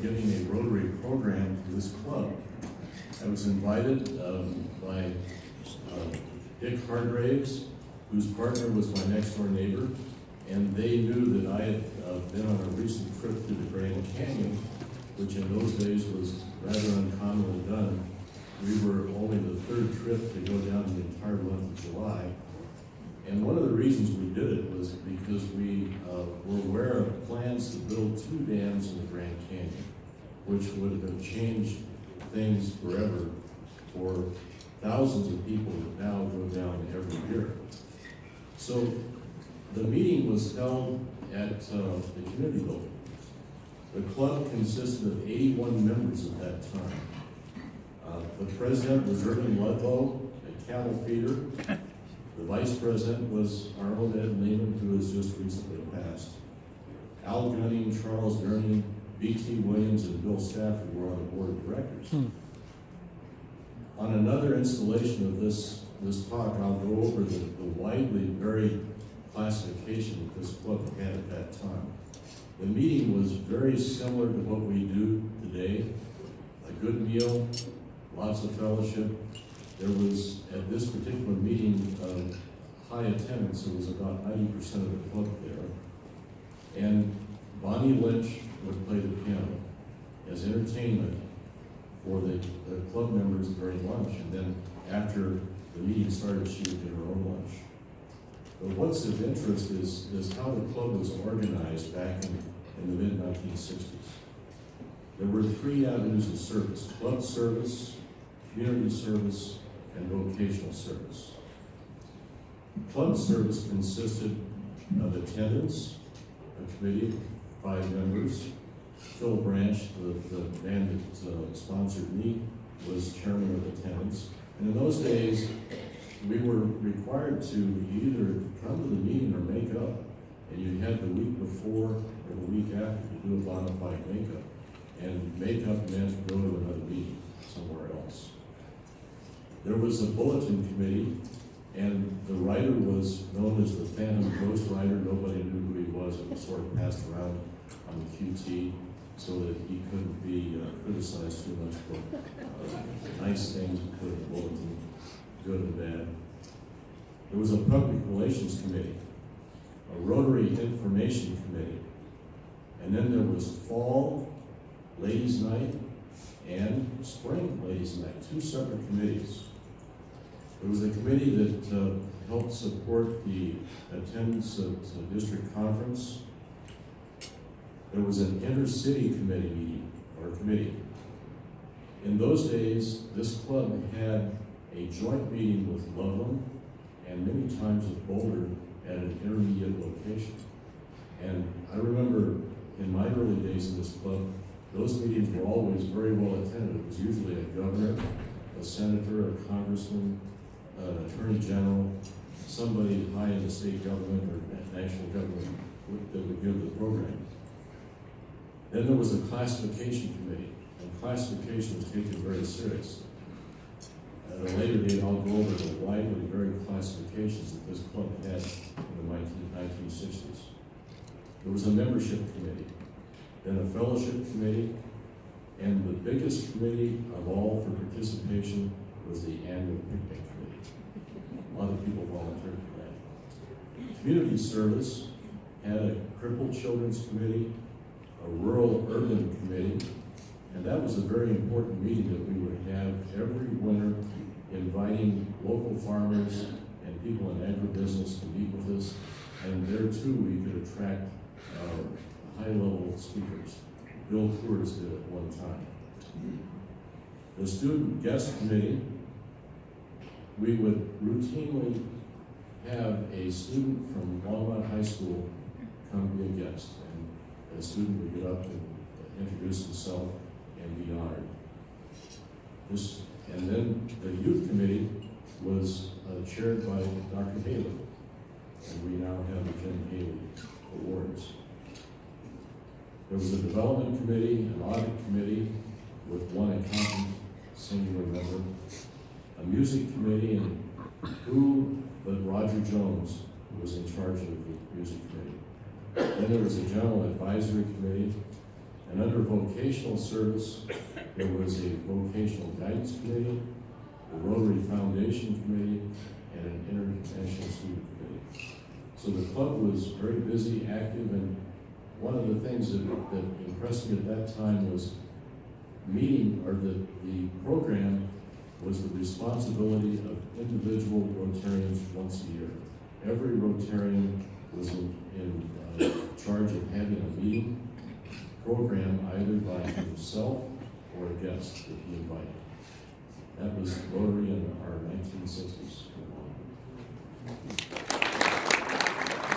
giving a Rotary program to this club. I was invited by Dick Hargraves, whose partner was my next door neighbor, and they knew that I had been on a recent trip to the Grand Canyon, which in those days was rather uncommonly done. We were only the third trip to go down the entire month of July. And one of the reasons we did it was because we were aware of plans to build 2 dams in the Grand Canyon, which would have changed things forever for thousands of people that now go down every year. So the meeting was held at the community building. The club consisted of 81 members at that time. The president was Irving Ludlow, a cattle feeder. The vice president was our own Ed Lehman, who has just recently passed. Al Gunning, Charles Gurney, B.T. Williams, and Bill Stafford were on the board of directors. On another installation of this talk, I'll go over the widely varied classification that this club had at that time. The meeting was very similar to what we do today. A good meal, lots of fellowship. There was, at this particular meeting, high attendance. It was about 90% of the club there. And Bonnie Lynch would play the piano as entertainment for the club members during lunch. And then after the meeting started, she would get her own lunch. But what's of interest is how the club was organized back in the mid-1960s. There were 3 avenues of service: club service, community service, and vocational service. Club service consisted of attendance, a committee of 5 members. Phil Branch, the man that sponsored me, was chairman of attendance. And in those days, we were required to either come to the meeting or make up. And you had the week before or the week after to do a bona fide makeup. And makeup meant go to another meeting somewhere else. There was a bulletin committee, and the writer was known as the Phantom Ghost Writer. Nobody knew who he was. It was sort of passed around on the QT so that he couldn't be criticized too much for nice things we put in the bulletin, good and bad. There was a public relations committee, a Rotary information committee, and then there was fall ladies' night and spring ladies' night, 2 separate committees. There was a committee that helped support the attendance at the district conference. There was an intercity committee. In those days, this club had a joint meeting with Loveland and many times with Boulder at an intermediate location. And I remember in my early days in this club, those meetings were always very well attended. It was usually a governor, a senator, a congressman, an attorney general, somebody high in the state government or national government that would give the program. Then there was a classification committee, and classification was taken very seriously. At a later date, I'll go over the widely varied classifications that this club had in the 1960s. There was a membership committee, then a fellowship committee, and the biggest committee of all for participation was the annual picnic committee. A lot of people volunteered for that. Community service had a crippled children's committee, a rural urban committee, and that was a very important meeting that we would have every winter, inviting local farmers and people in agribusiness to meet with us. And there too, we could attract high-level speakers. Bill Coors did at one time. The student guest committee, we would routinely have a student from Longmont High School come be a guest. And the student would get up and introduce himself and be honored. And then the youth committee was chaired by Dr. Haley. And we now have the Jim Haley Awards. There was a development committee, an audit committee with one accountant, singular member, a music committee, and who but Roger Jones, who was in charge of the music committee. Then there was a general advisory committee, And under vocational service, there was a vocational guidance committee, a Rotary Foundation committee, and an international student committee. So the club was very busy, active, and one of the things that impressed me at that time was the program was the responsibility of individual Rotarians once a year. Every Rotarian was in charge of having a meeting program either by himself or a guest that he invited. That was Rotary in our 1960s.